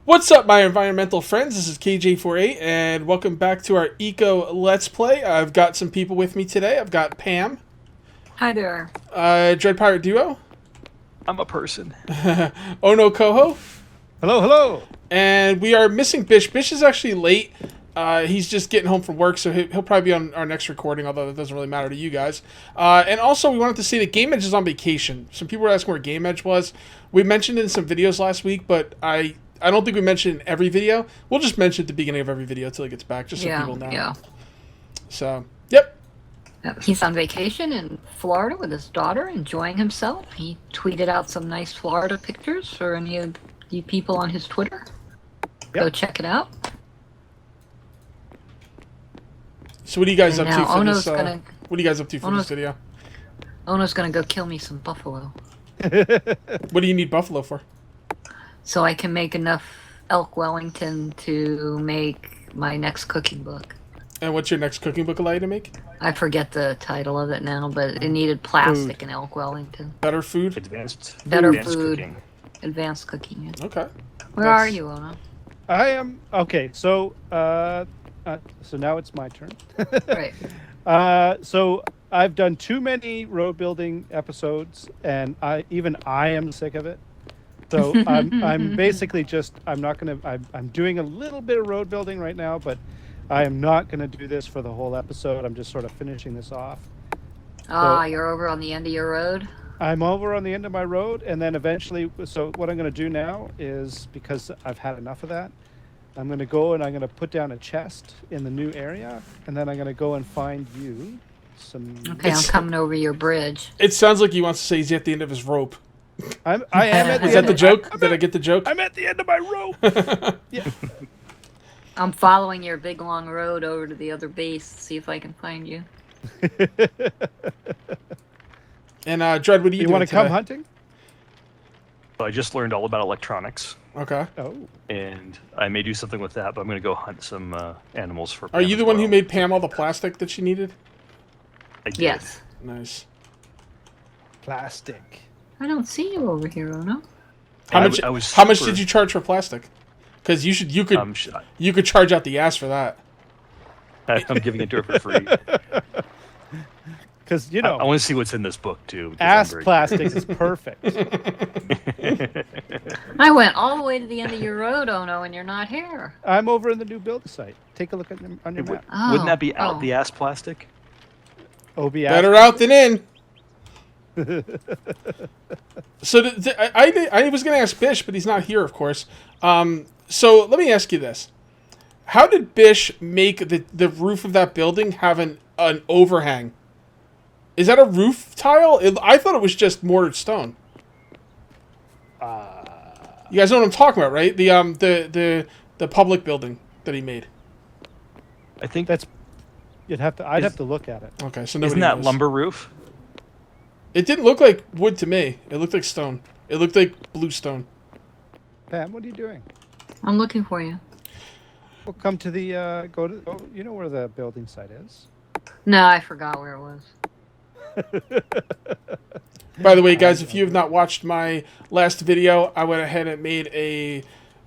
What's up, my environmental friends? This is KJ48, and welcome back to our Eco Let's Play. I've got some people with me today. I've got Pam. Hi there. Dread Pirate Duo. I'm a person. Ono Koho. Hello, hello. And we are missing Bish. Bish is actually late. He's just getting home from work, so he'll probably be on our next recording, although that doesn't really matter to you guys. And also, we wanted to say that Game Edge is on vacation. Some people were asking where Game Edge was. We mentioned it in some videos last week, but I don't think we mentioned it in every video. We'll just mention it at the beginning of every video until he gets back, just so people know. Yeah. So, yep. He's on vacation in Florida with his daughter, enjoying himself. He tweeted out some nice Florida pictures for any of you people on his Twitter. Yep. Go check it out. So what are you guys up to for Ono's this? What are you guys up to for this video? Ono's gonna go kill me some buffalo. What do you need buffalo for? So I can make enough elk Wellington to make my next cooking book. And what's your next cooking book allow you to make? I forget the title of it now, but it needed plastic and elk Wellington. Better food? Advanced food. cooking. Advanced cooking. Yeah. Okay. Where are you, Ono? I am okay. So now it's my turn. Right. So I've done too many road building episodes, and I am sick of it. So I'm basically just I'm doing a little bit of road building right now, but I am not going to do this for the whole episode. I'm just sort of finishing this off. You're over on the end of your road? I'm over on the end of my road, and then eventually, so what I'm going to do now is, because I've had enough of that, I'm going to go and I'm going to put down a chest in the new area, and then I'm going to go and find you some... Okay, I'm coming over your bridge. It sounds like he wants to say he's at the end of his rope. I am at the Is that the joke? Did I get the joke? I'm at the end of my rope! Yeah. I'm following your big long road over to the other base to see if I can find you. And Dread, what do you want to come hunting? I just learned all about electronics. Okay. Oh. And I may do something with that, but I'm going to go hunt some animals for Are Pam you as the one who well. made Pam all the plastic that she needed? I did. Yes. Nice. Plastic. I don't see you over here, Ono. How much? How much did you charge for plastic? Because you could charge out the ass for that. I'm giving it to her for free. Because, I want to see what's in this book, too. Ass plastic is perfect. I went all the way to the end of your road, Ono, and you're not here. I'm over in the new build site. Take a look at on your map. Wouldn't that be out the ass plastic? Better out than in. So I was going to ask Bish, but he's not here, of course. So let me ask you this. How did Bish make the roof of that building have an overhang? Is that a roof tile? I thought it was just mortared stone. You guys know what I'm talking about, right? The public building that he made. I think that's... I'd have to look at it. Okay, so isn't that lumber roof? It didn't look like wood to me. It looked like stone. It looked like blue stone. Pam, what are you doing? I'm looking for you. We'll come to the you know where the building site is? No, I forgot where it was. By the way, guys, if you have not watched my last video, I went ahead and made a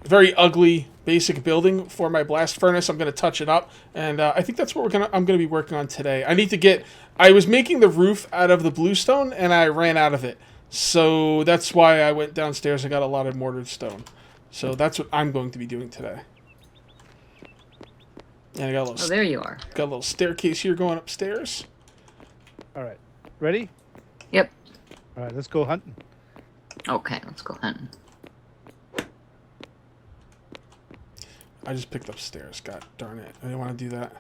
very ugly basic building for my blast furnace. I'm going to touch it up, and I think that's what I'm going to be working on today. I was making the roof out of the bluestone, and I ran out of it. So that's why I went downstairs and got a lot of mortared stone. So that's what I'm going to be doing today. And I got a little there you are. Got a little staircase here going upstairs. All right. Ready? Yep. All right, let's go hunting. Okay, let's go hunting. I just picked up stairs. God darn it. I didn't want to do that.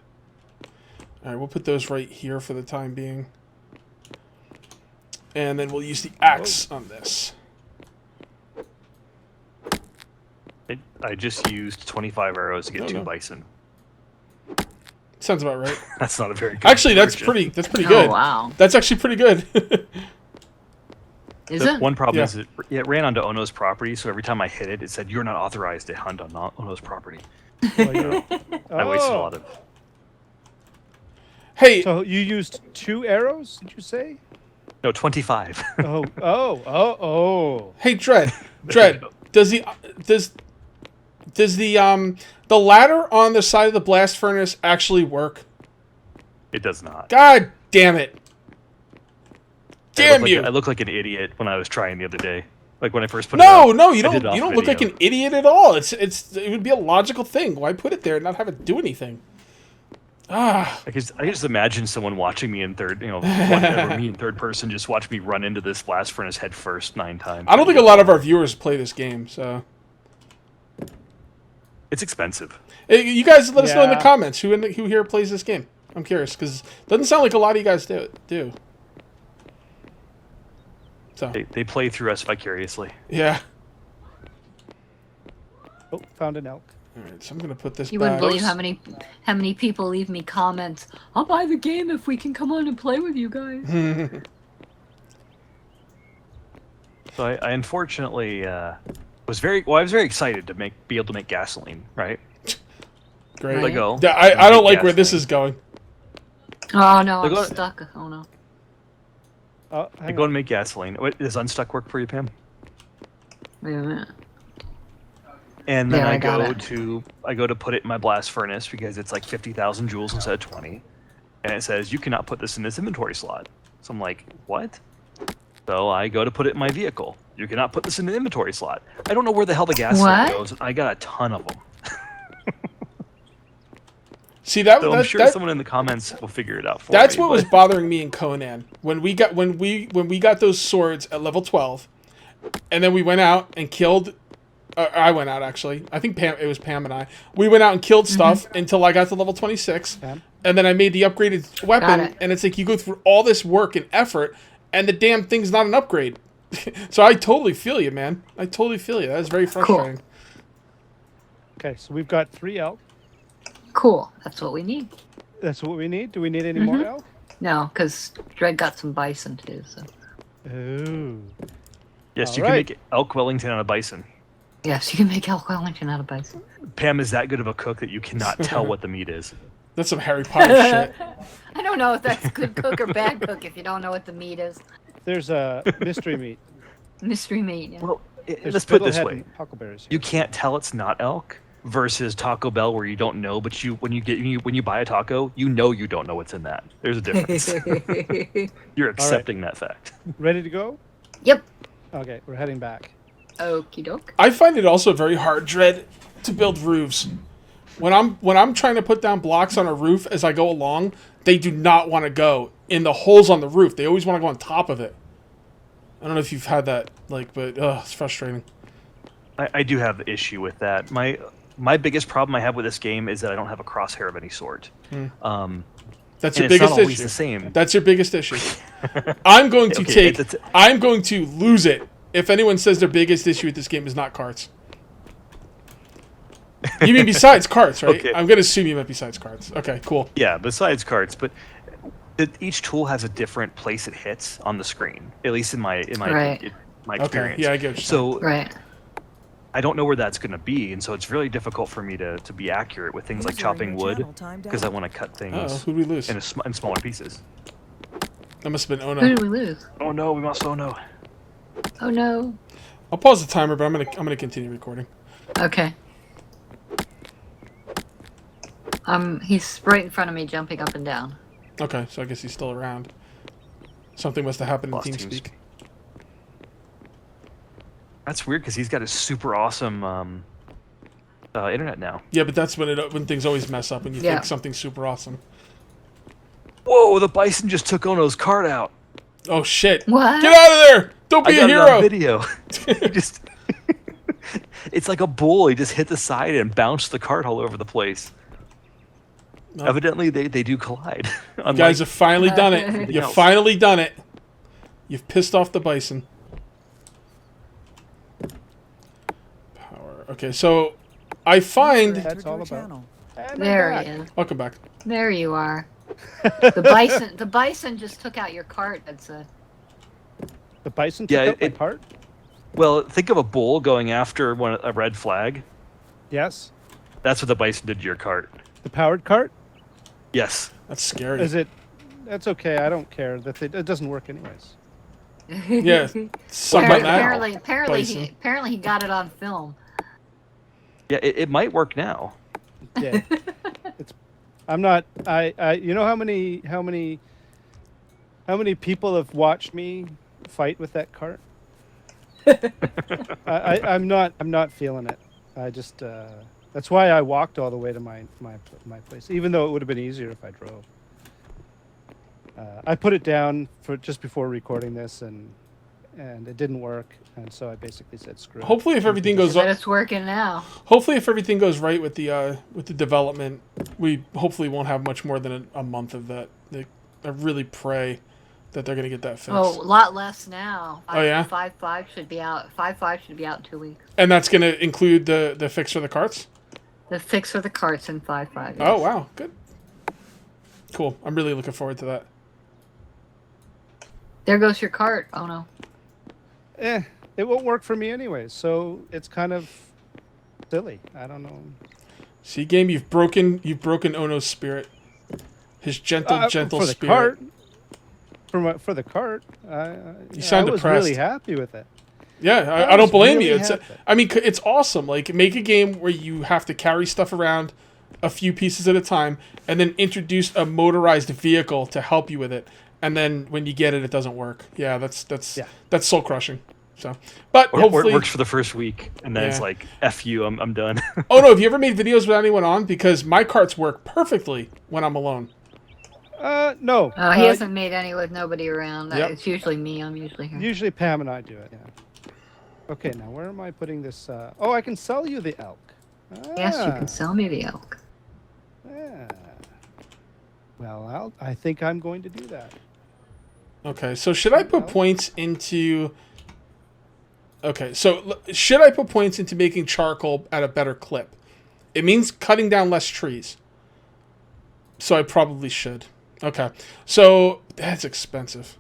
All right, we'll put those right here for the time being. And then we'll use the axe on this. I just used 25 arrows to get 2 bison. Sounds about right. That's not a very good Actually, that's margin. pretty good. Oh, wow. That's actually pretty good. Is it? One problem is it ran onto Ono's property, so every time I hit it, it said, "You're not authorized to hunt on Ono's property." I wasted a lot of... Hey! So you used 2 arrows, did you say? No, 25. Oh. Hey, Dread. Does the ladder on the side of the blast furnace actually work? It does not. God damn it! Damn you! I look like an idiot when I was trying the other day. Like when I first put No, it up. no, you I did don't. it You off don't look like video. an idiot at all. It would be a logical thing. Why put it there and not have it do anything? Ah, I can just imagine someone watching me in me in third person, just watch me run into this blast furnace head first 9 times. I don't think a lot of our viewers play this game, so It's expensive. hey, you guys let us know in the Yeah. comments who here plays this game. I'm curious because it doesn't sound like a lot of you guys do. So They play through us vicariously. yeah. Oh, found an elk. All right, so I'm gonna put this You back. wouldn't believe how many people leave me comments. I'll buy the game if we can come on and play with you guys. So I unfortunately was very excited to be able to make gasoline, right? Great. Let go. Yeah, I don't like where this is going. Oh no, They're I'm going- stuck. Oh no. Oh, I hang go on. and make gasoline. Does unstuck work for you, Pam? Wait a minute. And then There, I I got go to put it in my blast furnace because it's like 50,000 joules instead of 20, and it says you cannot put this in this inventory slot. So I'm like, what? So I go to put it in my vehicle. You cannot put this in the inventory slot. I don't know where the hell the gas What? goes. I got a ton of them. See that? So I'm that, sure that someone in the comments will figure it out for that's me. what was but- bothering me in Conan when we got those swords at level 12, and then we went out and killed. I went out actually. I think Pam. It was Pam and I. We went out and killed stuff until I got to level 26, Pam? and then I made the upgraded weapon. it. And it's like you go through all this work and effort, and the damn thing's not an upgrade. So I totally feel you, man. I totally feel you. That is very frustrating. Okay, so we've got 3 elk. Cool. That's what we need. That's what we need. Do we need any more elk? No, because Dreg got some bison too. So Ooh. Yes, you Alright. can make elk Wellington out of bison. yes, you can make elk Wellington out of bison. Pam is that good of a cook that you cannot tell what the meat is. That's some Harry Potter shit. I don't know if that's good cook or bad cook if you don't know what the meat is. There's a mystery meat. Mystery meat. Yeah. Well, There's let's put it this fiddlehead way: and huckleberries. you can't tell it's not elk versus Taco Bell, where you don't know, but when you buy a taco, you know you don't know what's in that. There's a difference. You're accepting that fact. Ready to go? Yep. Okay, we're heading back. Okie doke. I find it also very hard, Dread, to build roofs. When I'm trying to put down blocks on a roof as I go along, they do not want to go in the holes on the roof. They always want to go on top of it. I don't know if you've had that, but it's frustrating. I do have the issue with that. My biggest problem I have with this game is that I don't have a crosshair of any sort. That's And your it's biggest not always issue. the same. That's your biggest issue. I'm going to Okay, I'm going to lose it if anyone says their biggest issue with this game is not carts. You mean besides carts, right? Okay. I'm going to assume you meant besides carts. Okay, cool. Yeah, besides cards, but each tool has a different place it hits on the screen. At least in my Right. my Okay, experience. yeah, I get what you're So Right. I don't know where that's going to be, and so it's really difficult for me to be accurate with things like User in chopping your wood channel timed because I out. want to cut Oh, things who'd we lose? in smaller pieces. That must have been Who Ono. did we lose? Oh no, we must. Oh no. Oh no. I'll pause the timer, but I'm gonna continue recording. Okay. He's right in front of me, jumping up and down. Okay, so I guess he's still around. Something must have happened in Lost TeamSpeak. TeamSpeak. That's weird because he's got a super awesome internet now. Yeah, but that's when things always mess up when you Yeah. think something's super awesome. Whoa, the bison just took Ono's cart out. Oh shit! What? Get out of there! Don't I be a got it on hero! video. He just it's like a bull. He just hit the side and bounced the cart all over the place. No. Evidently, they do collide. You guys have finally done it. Anything You've else. finally done it. You've pissed off the bison. Power. Okay, so I User find. entered That's all your about. channel. And I'm There back. he is. Welcome back. There you are. The bison just took out your cart. That's a. The bison took Yeah, out my it- cart? Well, think of a bull going after a red flag. Yes. That's what the bison did to your cart. The powered cart? Yes. That's scary. Is it? That's okay. I don't care. It doesn't work anyways. Yeah. Suck on that. Apparently bison. he got it on film. Yeah, it might work now. Yeah. I'm not. You know how many people have watched me fight with that cart? I'm not feeling it. I just. That's why I walked all the way to my place, even though it would have been easier if I drove. I put it down for just before recording this, and it didn't work, and so I basically said screw it. Hopefully, if everything goes But it's working now. hopefully if everything goes right with the development, we hopefully won't have much more than a month of that. I really pray that they're gonna get that fixed. Oh, a lot less now. Oh, yeah? 5.5 should be out. 5.5 should be out in 2 weeks. And that's gonna include the fix for the carts. The fix for the carts in 5.5. Yes. Oh wow, good, cool. I'm really looking forward to that. There goes your cart. Oh no. It won't work for me anyway, so it's kind of silly. I don't know. See, game, you've broken Ono's spirit. His gentle for the spirit. cart. For the cart, You sound I was depressed. really happy with it. Yeah, I don't blame you. I mean, it's awesome. Like, make a game where you have to carry stuff around a few pieces at a time, and then introduce a motorized vehicle to help you with it. And then when you get it, it doesn't work. Yeah, that's soul crushing. So, but Or hopefully it works for the first week, and then it's like, F you, I'm done. Oh no, have you ever made videos with anyone on? Because my carts work perfectly when I'm alone. No. He hasn't made any with nobody around. Yep. It's usually me. I'm usually here. Usually Pam and I do it. Yeah. Okay, now where am I putting this? Oh, I can sell you the elk. Yes, you can sell me the elk. Yeah. Well, I think I'm going to do that. Okay, so should I put points into... Okay, so should I put points into making charcoal at a better clip? It means cutting down less trees. So I probably should. Okay, so that's expensive.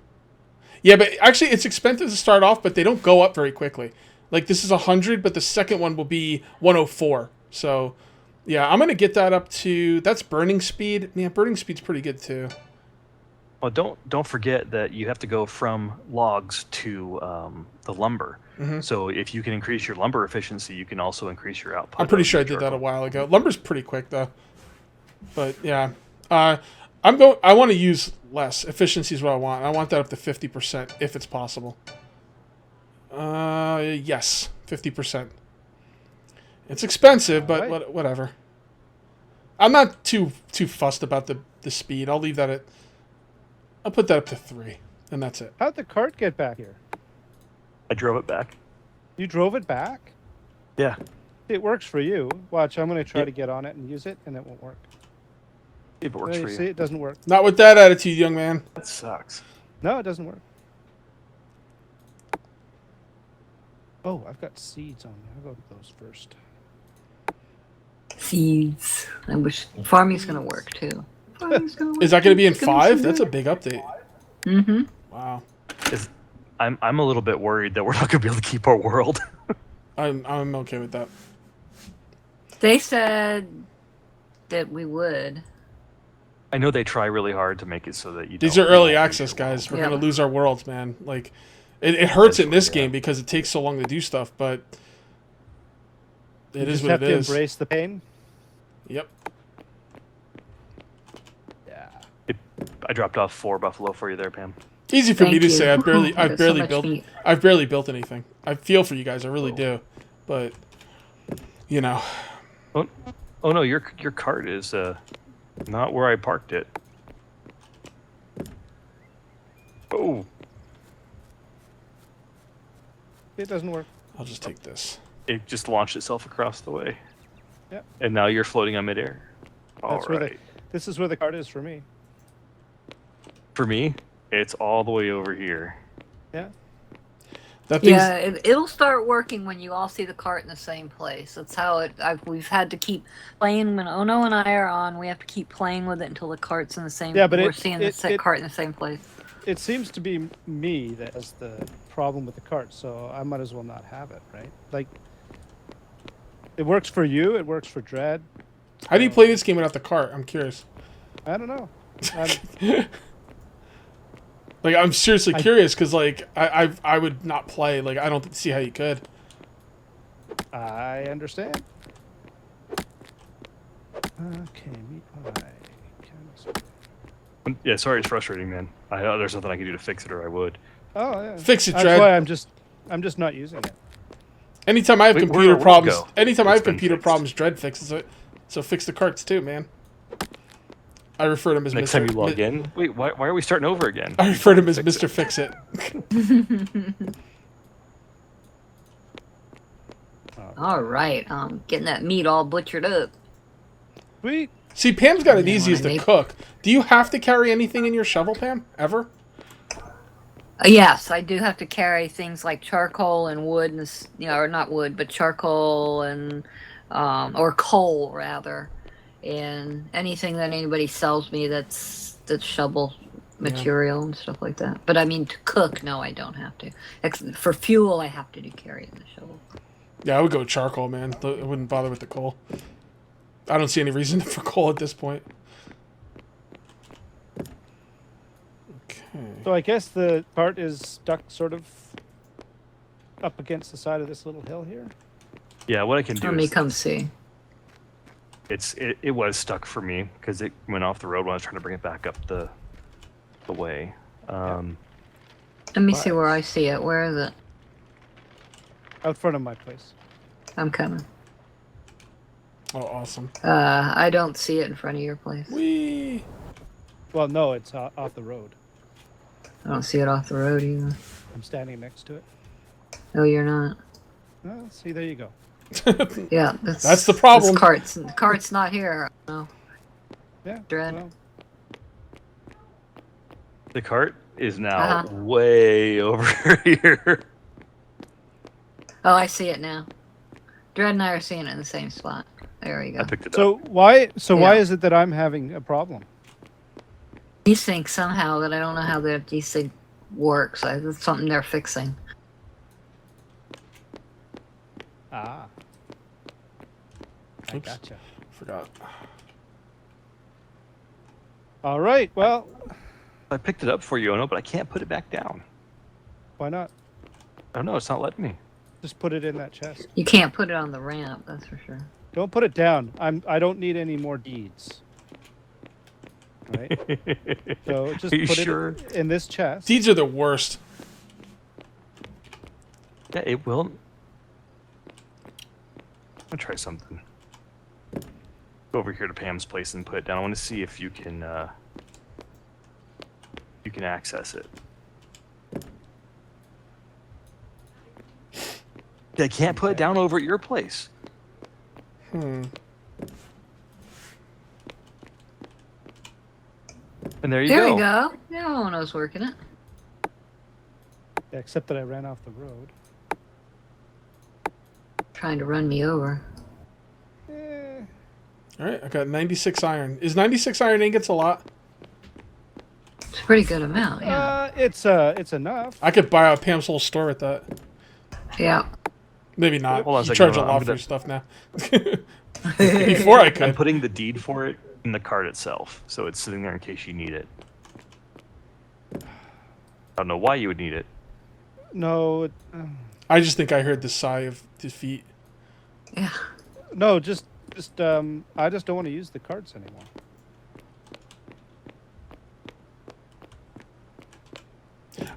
Yeah, but actually it's expensive to start off, but they don't go up very quickly. Like, this is 100, but the second one will be 104. So, yeah, I'm going to get that up to... That's burning speed. Yeah, burning speed's pretty good, too. Well, don't forget that you have to go from logs to the lumber. Mm-hmm. So if you can increase your lumber efficiency, you can also increase your output. I'm pretty of sure I your did that a charcoal. while ago. Lumber's pretty quick, though. But, yeah. I want to use less. Efficiency is what I want. I want that up to 50% if it's possible. Yes, 50%. It's expensive, but Alright. whatever. I'm not too fussed about the speed. I'll leave that at... I'll put that up to 3, and that's it. How'd the cart get back here? I drove it back. You drove it back? Yeah. It works for you. Watch, I'm going to try Yep. to get on it and use it, and it won't work. If it works You for see, you. it doesn't work. Not with that attitude, young man. That sucks. No, it doesn't work. Oh, I've got seeds on me. I'll go to those first. Seeds. I wish farming's gonna work too. Farming's gonna work. Is that going to be in It's gonna 5? be That's a good. big update. Mm-hmm. Wow. I'm a little bit worried that we're not going to be able to keep our world. I'm okay with that. They said that we would. I know they try really hard to make it so that you. These don't are early lose access, your guys. world. We're Yeah. going to lose our worlds, man. Like, it hurts in this Eventually, yeah. game because it takes so long to do stuff, but You it is just what have it to is. embrace the pain. Yep. Yeah. I dropped off 4 buffalo for you there, Pam. Easy for me Thank to you. say. I've barely There's so much built. meat. I've barely built anything. I feel for you guys. I really do, but you know, Oh no, your cart is not where I parked it. Oh, It doesn't work. I'll just take this. it just launched itself across the way. Yep. And now you're floating on midair. All That's where right. this is where the cart is for me. For me, it's all the way over here. Yeah. That thing's Yeah, it'll start working when you all see the cart in the same place. That's how we've had to keep playing. When Ono and I are on, we have to keep playing with it until the cart's in the same. Yeah, but we're it- seeing it- the it- cart in the same place. It seems to be me that has the problem with the cart, so I might as well not have it, right? Like, it works for you. It works for Dread. How do you play this game without the cart? I'm curious. I don't know. Like, I'm seriously curious because, like, I would not play. Like, I don't see how you could. I understand. Okay, meet my canvas. Yeah, sorry, it's frustrating, man. There's nothing I can do to fix it, or I would. Oh yeah. Fix it, That's Dread. why I'm just not using it. Anytime I have Wait, where'd computer our world problems, go? anytime I It's have been computer fixed. problems, Dread fixes it. So fix the carts too, man. I refer to him as Next Mr. time you log in, wait, why are we starting over again? I refer to him as Mr. Fix It. All right, getting that meat all butchered up. Sweet. See, Pam's got it You easiest to wanna make- cook. Do you have to carry anything in your shovel, Pam? Ever? Yes, I do have to carry things like charcoal and wood, and or not wood, but charcoal and or coal rather, and anything that anybody sells me that's shovel material and stuff like that. But I mean, to cook, no, I don't have to. For fuel, I have to carry it in the shovel. Yeah, I would go with charcoal, man. I wouldn't bother with the coal. I don't see any reason for coal at this point. Okay. So I guess the cart is stuck sort of up against the side of this little hill here. Yeah, what I can do Let me is come see. it was stuck for me because it went off the road when I was trying to bring it back up the way. Let me see where I see it. Where is it? Out front of my place. I'm coming. Oh, awesome. I don't see it in front of your place. Whee! Well, no, it's off the road. I don't see it off the road either. I'm standing next to it. No, you're not. Oh, see, there you go. Yeah, That's the problem. The cart's not here. No. Yeah. Dread. Well, The cart is now Uh-huh. way over here. Oh, I see it now. Dread and I are seeing it in the same spot. There we go. I picked it up. so why Yeah. is it that I'm having a problem? These things somehow that I don't know how these things works. It's something they're fixing. Ah. I Oops. gotcha. Forgot. All right. Well, I picked it up for you, Ono, but I can't put it back down. why not? I don't know. It's not letting me. Just put it in that chest. You can't put it on the ramp, that's for sure. Don't put it down. I don't need any more deeds. Right? So just Are you put sure? it in this chest. Deeds are the worst. Yeah, it will. I'm gonna try something. Go over here to Pam's place and put it down. I want to see if you can access it. I can't put it down over at your place. Hmm. And there you There go. we go. Now Ono's working it. Yeah, except that I ran off the road. Trying to run me over. Eh, All right, I got 96 iron. Is 96 iron ingots a lot? It's a pretty good amount, yeah. it's enough. I could buy out Pam's whole store with that. Yeah. Maybe not. Hold on a You second, charge a I'm lot for gonna- your stuff now. Before I I'm could. putting the deed for it in the cart itself, so it's sitting there in case you need it. I don't know why you would need it. No, I just think I heard the sigh of defeat. Yeah. no, just I just don't want to use the carts anymore.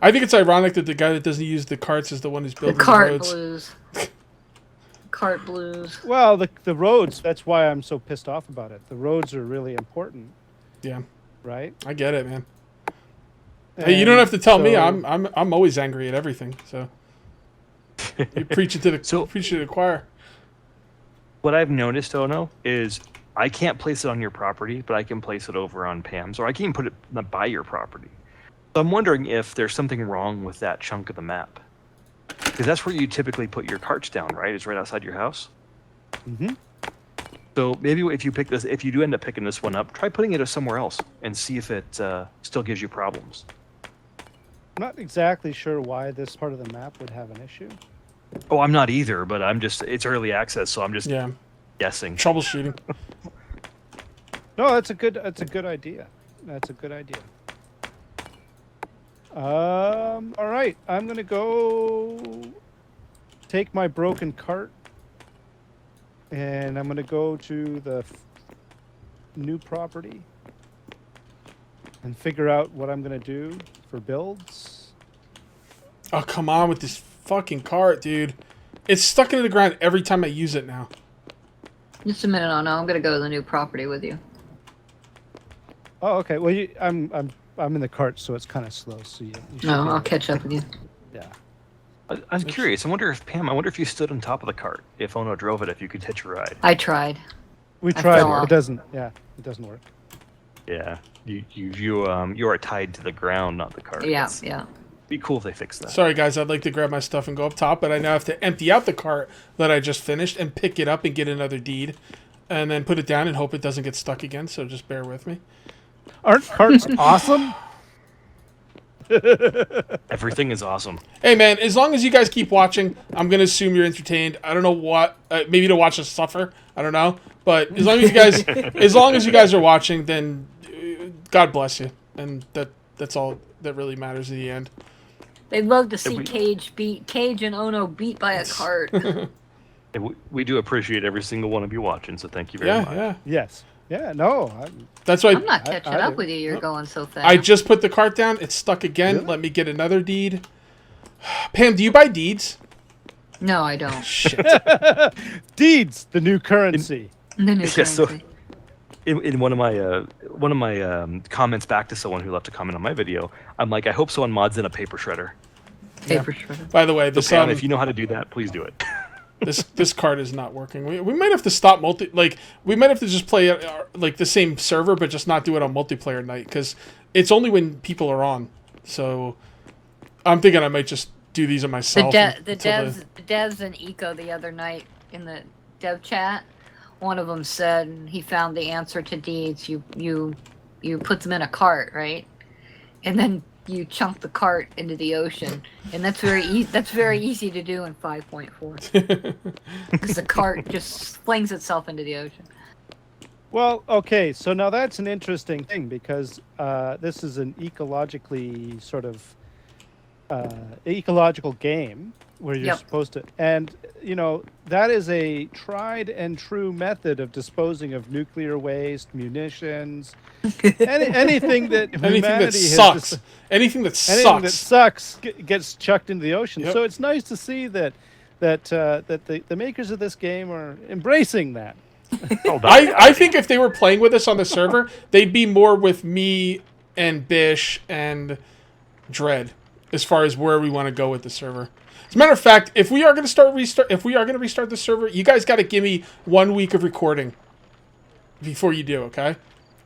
I think it's ironic that the guy that doesn't use the carts is the one who's The building the cart roads. blues. Cart blues. Well, the roads. That's why I'm so pissed off about it. The roads are really important, Yeah, right? I get it, man. Hey, you don't have to tell me. I'm always angry at everything. So you preach it to the choir. What I've noticed, Ono, is I can't place it on your property, but I can place it over on Pam's, or I can even put it by your property. So I'm wondering if there's something wrong with that chunk of the map. Because that's where you typically put your carts down, right? It's right outside your house. Mm-hmm. So maybe if you do end up picking this one up, try putting it somewhere else and see if it still gives you problems. I'm not exactly sure why this part of the map would have an issue. Oh, I'm not either, but it's early access, so I'm just Yeah, guessing. troubleshooting. No, that's a good idea. That's a good idea. All right, I'm gonna go take my broken cart, and I'm gonna go to the new property and figure out what I'm gonna do for builds. Oh, come on with this fucking cart, dude. It's stuck into the ground every time I use it now. Just a minute, oh no, I'm gonna go to the new property with you. Oh, okay. Well, I'm in the cart, so it's kind of slow. So you should No, be- I'll catch up with you. Yeah. I'm curious. I wonder if Pam. I wonder if you stood on top of the cart. If Ono drove it, if you could hitch a ride. I tried. We I tried. fell off. It doesn't. Yeah, it doesn't work. Yeah. You are tied to the ground, not the cart. Yeah, It's- yeah. Be cool if they fix that. Sorry, guys. I'd like to grab my stuff and go up top, but I now have to empty out the cart that I just finished and pick it up and get another deed, and then put it down and hope it doesn't get stuck again. So just bear with me. Aren't carts awesome? Everything is awesome. Hey, man. As long as you guys keep watching, I'm gonna assume you're entertained. I don't know what. Maybe to watch us suffer. I don't know. But as long as you guys are watching, then God bless you, and that's all that really matters in the end. They'd love to see we- Cage and Ono beat by a cart. And we do appreciate every single one of you watching, so thank you very Yeah, much. yeah. Yes. Yeah. No. That's why I'm not catching I up do. with you. You're going so fast. I just put the cart down. It's stuck again. Really? Let me get another deed. Pam, do you buy deeds? No, I don't. Shit. Deeds, the new currency. The new Yeah, so- currency. In one of my comments back to someone who left a comment on my video, I'm like, I hope someone mods in a paper shredder. Paper shredder. By the way, So this Pam, if you know how to do that, please do it. this card is not working. We might have to stop we might have to just play like the same server, but just not do it on multiplayer night because it's only when people are on. So I'm thinking I might just do these on The, myself. the until devs and Eco the other night in the dev chat, one of them said he found the answer to deeds. You put them in a cart, right? And then you chunk the cart into the ocean, and that's very easy to do in 5.4 because the cart just flings itself into the ocean. Well, okay. So now that's an interesting thing because this is an ecologically sort of ecological game where you're Yep. supposed to, and you know that is a tried and true method of disposing of nuclear waste, munitions, anything that anything that humanity has sucks. Anything that anything that sucks. sucks gets chucked into the ocean. Yep. So it's nice to see that the makers of this game are embracing that. I think if they were playing with us on the server, they'd be more with me and Bish and Dread as far as where we want to go with the server. As a matter of fact, if we are going to restart the server, you guys got to give me 1 week of recording before you do, okay?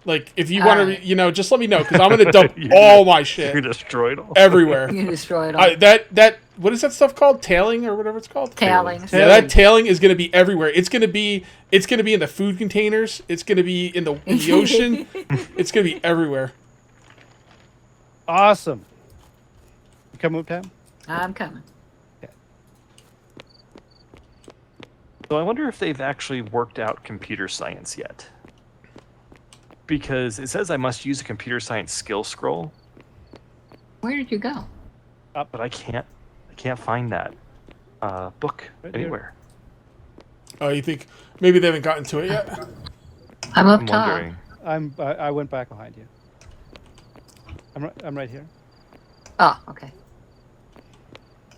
Like if you want Alright. to, just let me know because I'm going to dump all my You're shit destroyed all. everywhere. You destroy it all. That what is that stuff called? Tailing or whatever it's called? Tailing. Yeah, that tailing is going to be everywhere. It's going to be in the food containers. It's going to be in the ocean. It's going to be everywhere. Awesome. You coming with Pam? I'm coming. So I wonder if they've actually worked out computer science yet. Because it says I must use a computer science skill scroll, Where did you go? but I can't find that book Right here. anywhere. Oh, you think maybe they haven't gotten to it yet? I'm up I'm top. wondering. I went back behind you. I'm right here. Oh, okay.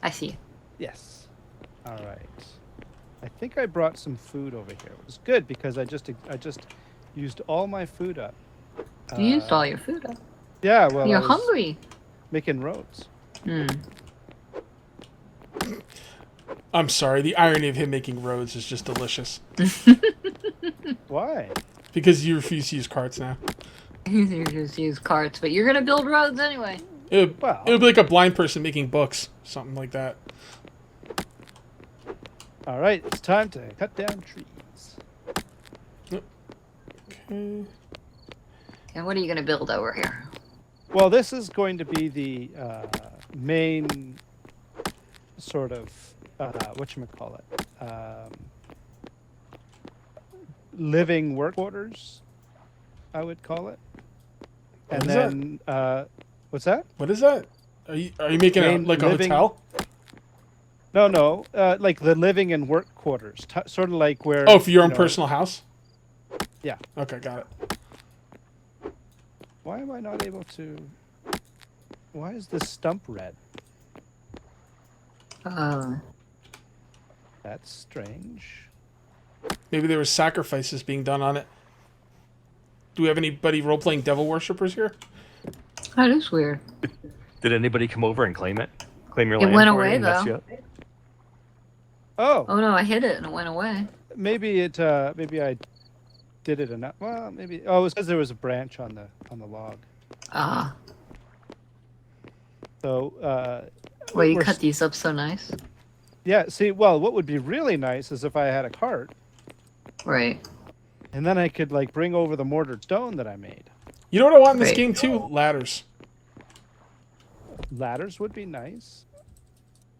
I see you. Yes. All right. I think I brought some food over here. It was good because I just used all my food up. You used all your food up. Yeah. Well, You're I was hungry. making roads. Hmm. I'm sorry. The irony of him making roads is just delicious. Why? Because you refuse to use carts now. You just use carts, but you're gonna build roads anyway. Well- it would be like a blind person making books, something like that. All right. It's time to cut down trees. Okay. And what are you gonna build over here? Well, this is going to be the main sort of whatchamacallit, living work quarters, I would call it. And What is then what's that? What is that? Are you making Main a living- hotel? No, like the living and work quarters, sort of like where. Oh, for your you own know, personal house? Yeah. Okay, got it. Why am I not able to? Why is this stump red? That's strange. Maybe there were sacrifices being done on it. Do we have anybody role-playing devil worshippers here? That is weird. Did anybody come over and claim it? Claim your It land went for you away, and mess though. you up? Oh, Oh no, I hit it and it went away. maybe it. Maybe I did it enough. Well, maybe. Oh, it says there was a branch on the log. Ah, So. well, you we're cut these up so nice. Yeah. See, well, what would be really nice is if I had a cart, Right. and then I could like bring over the mortared stone that I made. You know what I want in this Right. game too? Ladders. Ladders would be nice.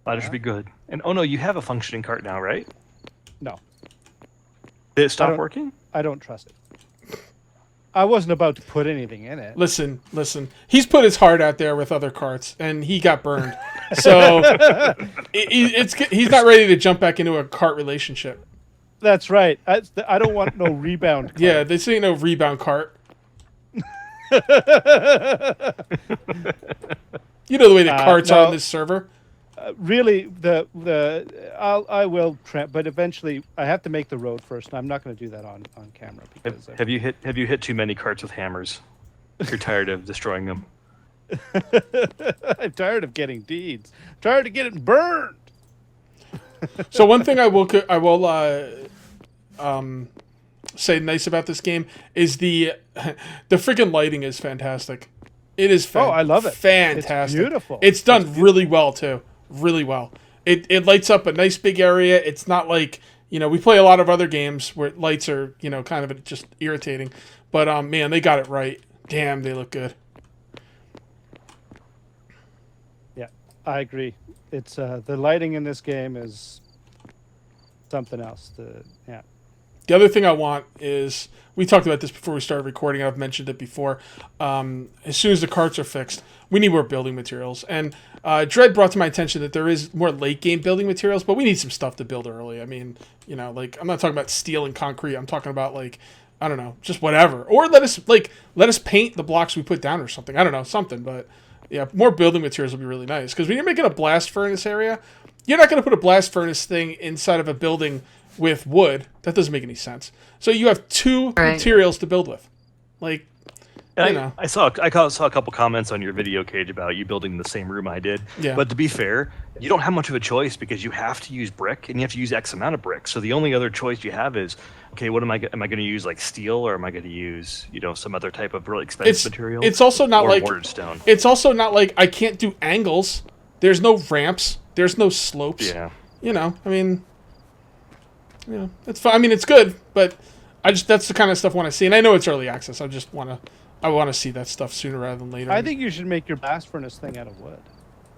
That should be good. And oh no, you have a functioning cart now, right? No, Did it stop don't- working? I don't trust it. I wasn't about to put anything in it. Listen. He's put his heart out there with other carts, and he got burned. So he's not ready to jump back into a cart relationship. That's right. I don't want no rebound. Cart. Yeah, this ain't no rebound cart. You know the way the carts are no. on this server. Really, I will, but eventually I have to make the road first, and I'm not going to do that on camera because Have you hit too many carts with hammers? You're tired of destroying them. I'm tired of getting deeds. Tired of getting burned. So one thing I will say nice about this game is the freaking lighting is fantastic. It is I love it. Fantastic. It's beautiful. It's done really well too. Really well. It lights up a nice big area. It's not like, we play a lot of other games where lights are, kind of just irritating. But man, they got it right. Damn, they look good. Yeah, I agree. It's the lighting in this game is something else. The other thing I want is, we talked about this before we started recording. I've mentioned it before. As soon as the carts are fixed, we need more building materials. And Dread brought to my attention that there is more late game building materials, but we need some stuff to build early. I mean, I'm not talking about steel and concrete. I'm talking about I don't know, just whatever. Or let us paint the blocks we put down or something. I don't know, something. But yeah, more building materials would be really nice. Because when you're making a blast furnace area, you're not going to put a blast furnace thing inside of a building with wood. That doesn't make any sense. So you have two materials to build with. I saw a couple comments on your video, Cage, about you building the same room I did. Yeah. But to be fair, you don't have much of a choice because you have to use brick and you have to use X amount of brick. So the only other choice you have is, okay, what am I going to use, like steel, or am I going to use some other type of really expensive material? It's also not or like mortared stone. It's also not like I can't do angles. There's no ramps. There's no slopes. Yeah. It's fine. I mean, it's good, but that's the kind of stuff I want to see. And I know it's early access. I want to see that stuff sooner rather than later. I think you should make your blast furnace thing out of wood.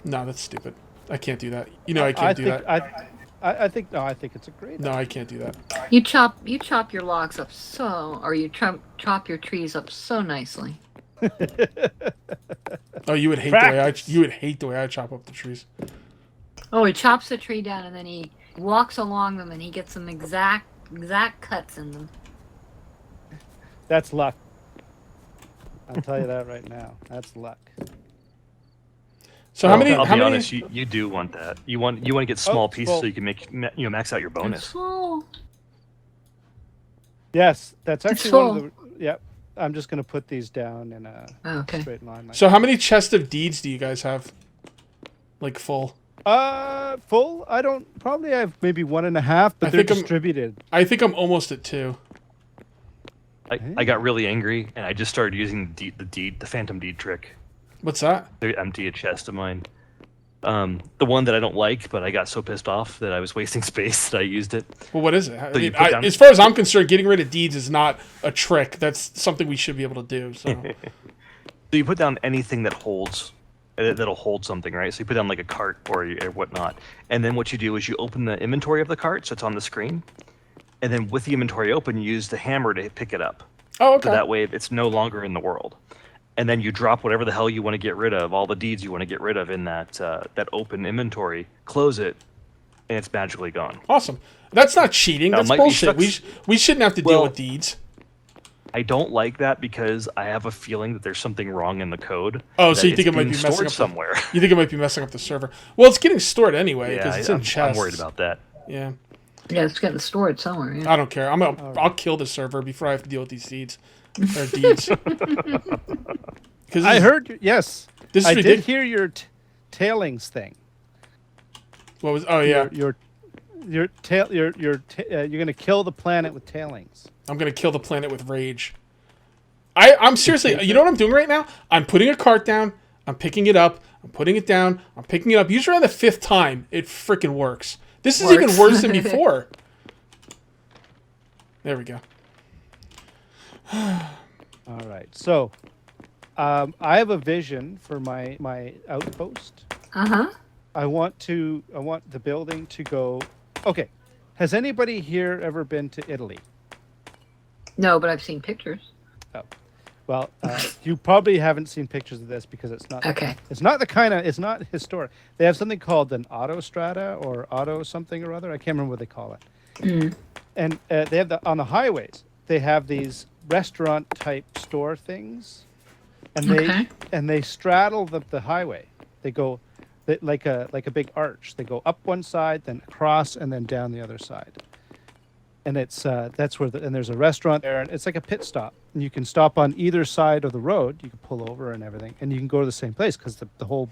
No, that's stupid. I can't do that. I can't do that. I think it's a great. No, I can't do that. You chop your logs up or you chop your trees up so nicely. Oh, you would hate the way I chop up the trees. Oh, he chops the tree down and then he walks along them and he gets some exact cuts in them. That's luck. I'll tell you that right now. That's luck. So how many? I'll how be many? honest, you do want that. You want to get small pieces so you can make max out your bonus. It's full. Yes, that's actually It's one of the. Yep. I'm just gonna put these down in a Okay. straight line. Like So how many chests of deeds do you guys have? Full. full. I don't. Probably I have maybe 1.5, but I they're think I'm- distributed. I think I'm almost at 2. I got really angry and I just started using the phantom deed trick. What's that? They empty a chest of mine. The one that I don't like, but I got so pissed off that I was wasting space that I used it. Well, what is it? I So you mean, put down- as far as I'm concerned, getting rid of deeds is not a trick. That's something we should be able to do. So So you put down anything that'll hold something, right? So you put down like a cart or whatnot, and then what you do is you open the inventory of the cart, so it's on the screen, and then with the inventory open, you use the hammer to pick it up. oh, okay. So that way it's no longer in the world. And then you drop whatever the hell you want to get rid of, all the deeds you want to get rid of in that open inventory, close it, and it's magically gone. Awesome. That's not cheating. Now, it That's might be bullshit. stuck- We shouldn't have to deal Well- with deeds. I don't like that because I have a feeling that there's something wrong in the code. Oh, so that you think it's it might being be messing stored up somewhere? You think it might be messing up the server? Well, it's getting stored anyway because it's in I'm chests. worried about that. Yeah, Yeah, it's getting stored somewhere. Yeah. I don't care. I'll kill the server before I have to deal with these seeds or deeds. Because I heard. Yes, this is I did ridiculous. hear your tailings thing. What was? Oh yeah, You're gonna kill the planet with tailings. I'm gonna kill the planet with rage. I'm seriously. You know what I'm doing right now? I'm putting a cart down. I'm picking it up. I'm putting it down. I'm picking it up. Usually on the 5th time, it freaking works. This is even worse than before. There we go. All right. So, I have a vision for my outpost. Uh-huh. I want the building to go. Okay. Has anybody here ever been to Italy? No, but I've seen pictures. Oh. Well, you probably haven't seen pictures of this because it's not. Okay. It's not it's not historic. They have something called an autostrada or auto something or other. I can't remember what they call it. Mm. And they have on the highways. They have these restaurant type store things, and they straddle the highway. They go like a big arch. They go up one side, then across, and then down the other side. And it's that's where and there's a restaurant there, and it's like a pit stop. And you can stop on either side of the road. You can pull over and everything, and you can go to the same place because the whole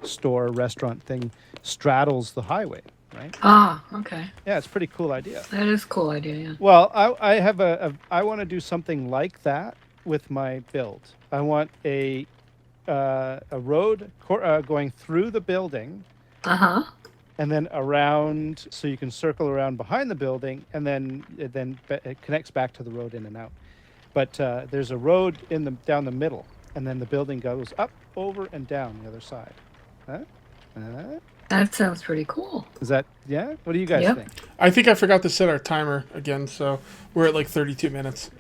store restaurant thing straddles the highway, right? Ah, okay. Yeah, it's a pretty cool idea. That is a cool idea, yeah. Well, I have I want to do something like that with my build. I want a road going through the building. Uh-huh. And then around, so you can circle around behind the building, and then it connects back to the road in and out. But there's a road down the middle, and then the building goes up, over, and down the other side. Huh? That sounds pretty cool. Is that, yeah? What do you guys think? I think I forgot to set our timer again, so we're at like 32 minutes.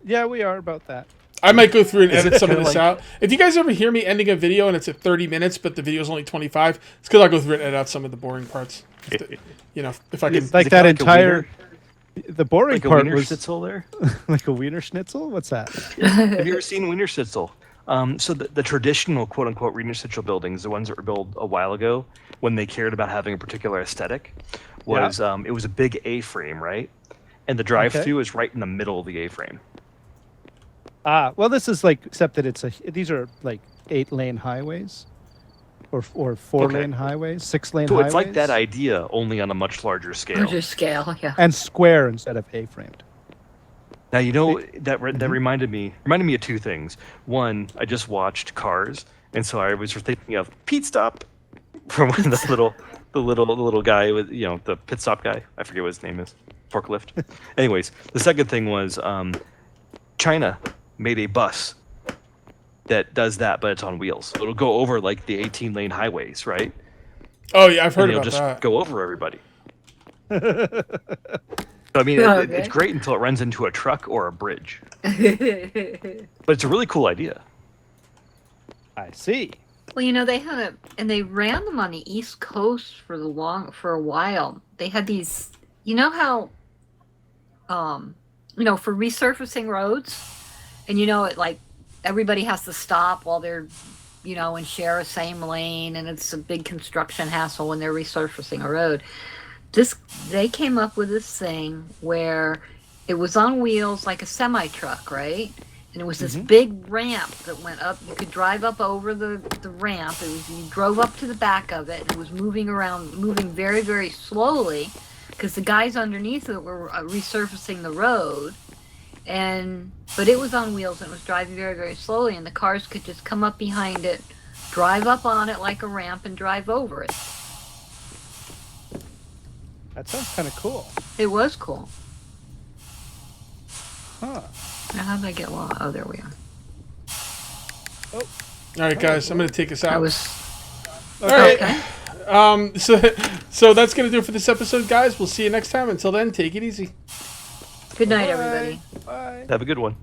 Yeah, we are about that. I might go through and edit some of this like- out. If you guys ever hear me ending a video and it's at 30 minutes, but the video is only 25, it's because I'll go through and edit out some of the boring parts. You know, if I can. Is Like it that like a entire, wiener- the boring like a part wiener was schnitzel there. like a wiener schnitzel? What's that? Have you ever seen wiener schnitzel? So the traditional quote unquote wiener schnitzel buildings, the ones that were built a while ago, when they cared about having a particular aesthetic, was it was a big A-frame, right? And the drive-through is right in the middle of the A-frame. Well, this is like, except that these are like 8-lane highways, or 4-lane highways, 6-lane So highways. it's like that idea, only on a much larger scale. Larger scale, yeah. And square instead of A-framed. Now that that reminded me of two things. One, I just watched Cars, and so I was thinking of Pete Stop from the little guy with the pit stop guy. I forget what his name is. Forklift. Anyways, the second thing was China made a bus that does that, but it's on wheels. It'll go over like the 18-lane highways, right? Oh yeah, I've heard and it'll about just that. go over everybody. I mean, it's great until it runs into a truck or a bridge. But it's a really cool idea. I see. Well, they had they ran them on the East Coast for a while. They had these, how, for resurfacing roads, and it like everybody has to stop while they're, and share a same lane, and it's a big construction hassle when they're resurfacing a road. They came up with this thing where it was on wheels like a semi-truck, right? And it was this big ramp that went up. You could drive up over the ramp. You drove up to the back of it, and it was moving very, very slowly because the guys underneath it were resurfacing the road. But it was on wheels and it was driving very, very slowly, and the cars could just come up behind it, drive up on it like a ramp, and drive over it. That sounds kind of cool. It was cool. Huh. Now, how did I get lost? Oh, there we are. All right, guys, I'm gonna take us out. I was All right. okay. So that's gonna do it for this episode, guys. We'll see you next time. Until then, take it easy. Good night, everybody. Bye. Have a good one.